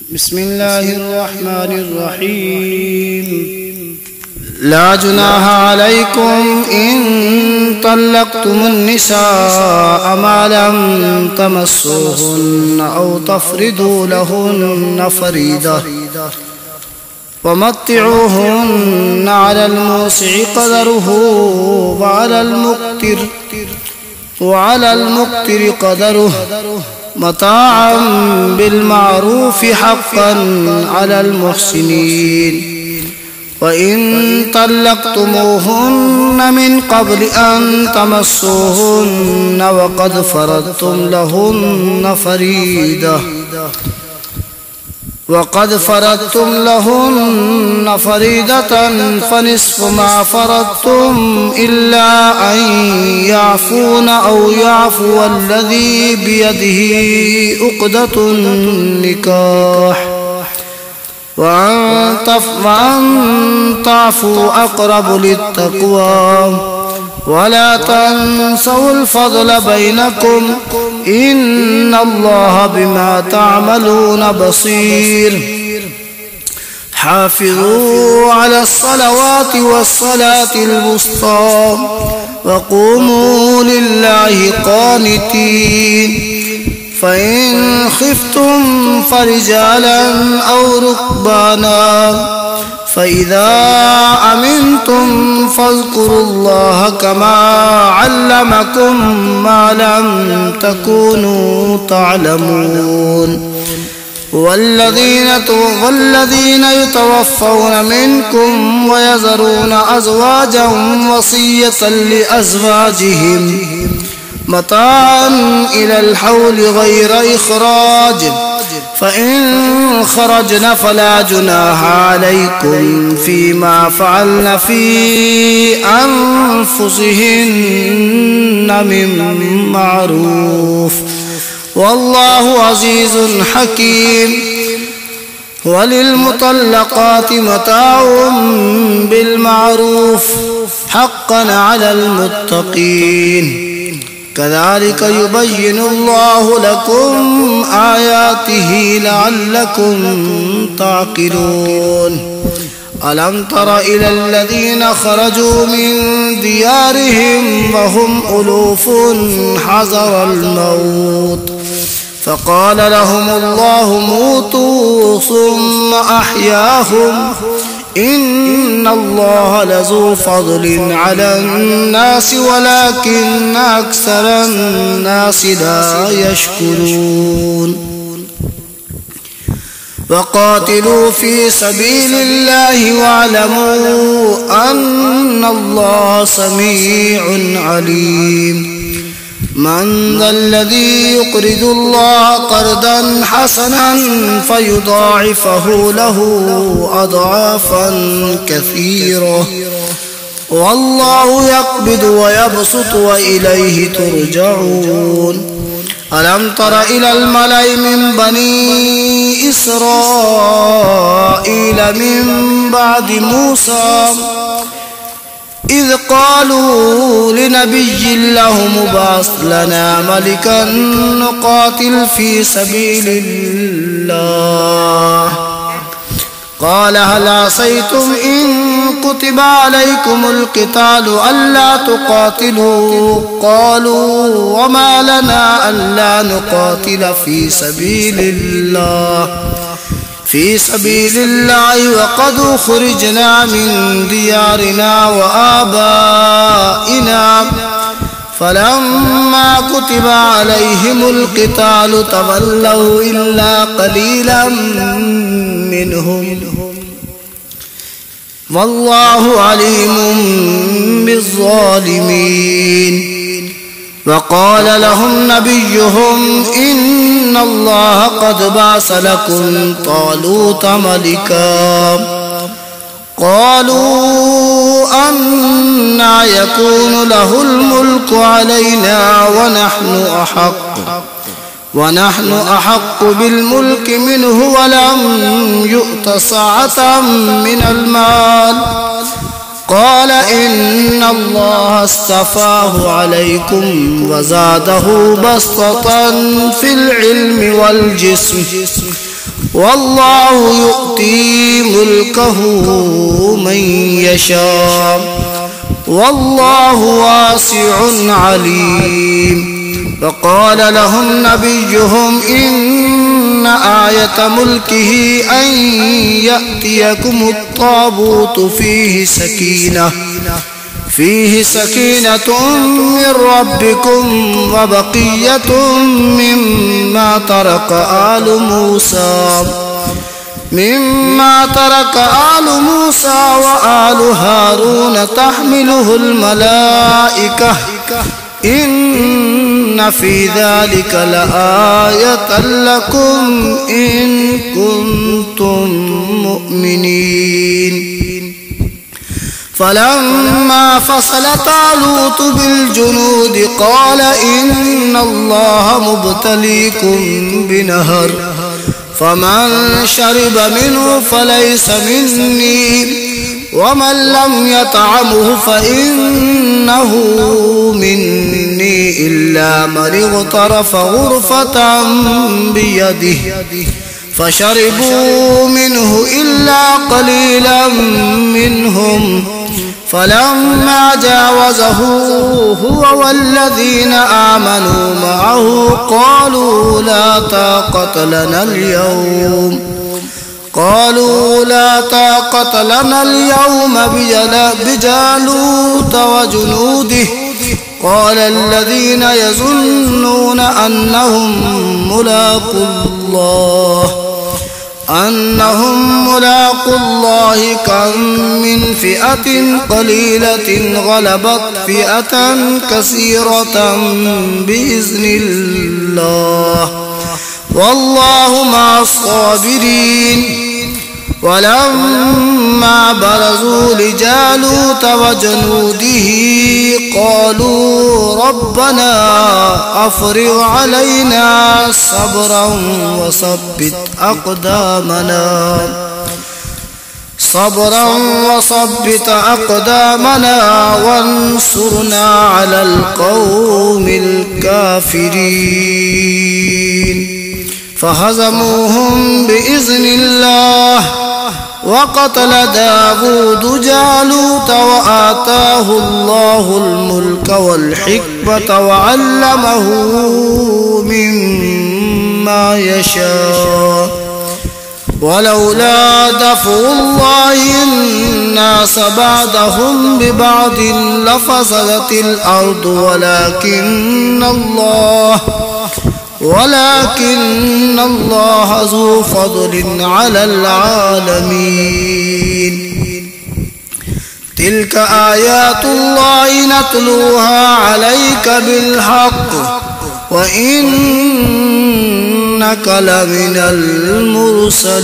بسم الله الرحمن الرحيم. لا جناح عليكم إن طلقتم النساء ما لم تمسوهن أو تفرضوا لهن فريضة ومتعوهن على الموسع قدره وعلى المقتر قدره متاعا بالمعروف حقا على المحسنين. وإن طلقتموهن من قبل أن تمسوهن وقد فرضتم لهن فريضة فنصف ما فرضتم إلا أن يعفون أو يعفو الذي بيده عقدة النكاح وأن تعفوا أقرب للتقوى ولا تنسوا الفضل بينكم إن الله بما تعملون بصير. حافظوا على الصلوات والصلاة الوسطى وقوموا لله قانتين. فإن خفتم فرجالا أو ركبانا فإذا أمنتم فاذكروا الله كما علمكم ما لم تكونوا تعلمون. والذين يتوفون منكم ويذرون أزواجا وصية لأزواجهم متاعا إلى الحول غير إخراج فإن خرجن فلا جناح عليكم فيما فعلن في أنفسهن من معروف والله عزيز حكيم. وللمطلقات متاع بالمعروف حقا على المتقين. كذلك يبين الله لكم آياته لعلكم تعقلون. ألم تر إلى الذين خرجوا من ديارهم وهم ألوف حذر الموت فقال لهم الله موتوا ثم أحياهم إن الله لذو فضل على الناس ولكن أكثر الناس لا يشكرون. وقاتلوا في سبيل الله واعلموا أن الله سميع عليم. من ذا الذي يقرض الله قرضا حسنا فيضاعفه له أضعافا كثيرة والله يقبض ويبسط وإليه ترجعون. ألم تر إلى الملأ من بني إسرائيل من بعد موسى إذ قالوا لنبي له مبعث لنا ملكا نقاتل في سبيل الله قال هل عصيتم إن كتب عليكم القتال ألا تقاتلوا قالوا وما لنا ألا نقاتل في سبيل الله وقد أخرجنا من ديارنا وآبائنا فلما كتب عليهم القتال تولوا إلا قليلا منهم والله عليم بالظالمين. وقال لهم نبيهم إن الله قد بعث لكم طالوت ملكا قالوا أنى يكون له الملك علينا ونحن أحق بالملك منه ولم يؤت سعة من المال قال إن الله اصطفاه عليكم وزاده بسطة في العلم والجسم والله يؤتي ملكه من يشاء والله واسع عليم. فقال لهم نبيهم إن آية ملكه أن يأتيكم الطابوت فيه سكينة من ربكم وبقية مما ترك آل موسى وآل هارون تحمله الملائكة إن في ذلك لآية لكم إن كنتم مؤمنين. فلما فصل طالوت بالجنود قال إن الله مبتليكم بنهر فمن شرب منه فليس مني ومن لم يطعمه فإنه مني إلا من اغترف غرفة بيده فشربوا منه إلا قليلا منهم. فلما جاوزه هو والذين آمنوا معه قالوا لا طاقة لنا اليوم بجالوت وجنوده. قال الذين يظنون أنهم ملاقو الله كم من فئة قليلة غلبت فئة كثيرة بإذن الله والله مع الصابرين. ولما برزوا لجالوت وجنوده قالوا ربنا أفرغ علينا صبرا وثبت أقدامنا وانصرنا على القوم الكافرين. فهزموهم بإذن الله وقتل داود جالوت وآتاه الله الملك والحكمة وعلمه مما يشاء. ولولا دفع الله الناس بعضهم ببعض لفسدت الأرض ولكن الله ذو فضل على العالمين. تلك آيات الله نتلوها عليك بالحق وإنك لمن المرسلين.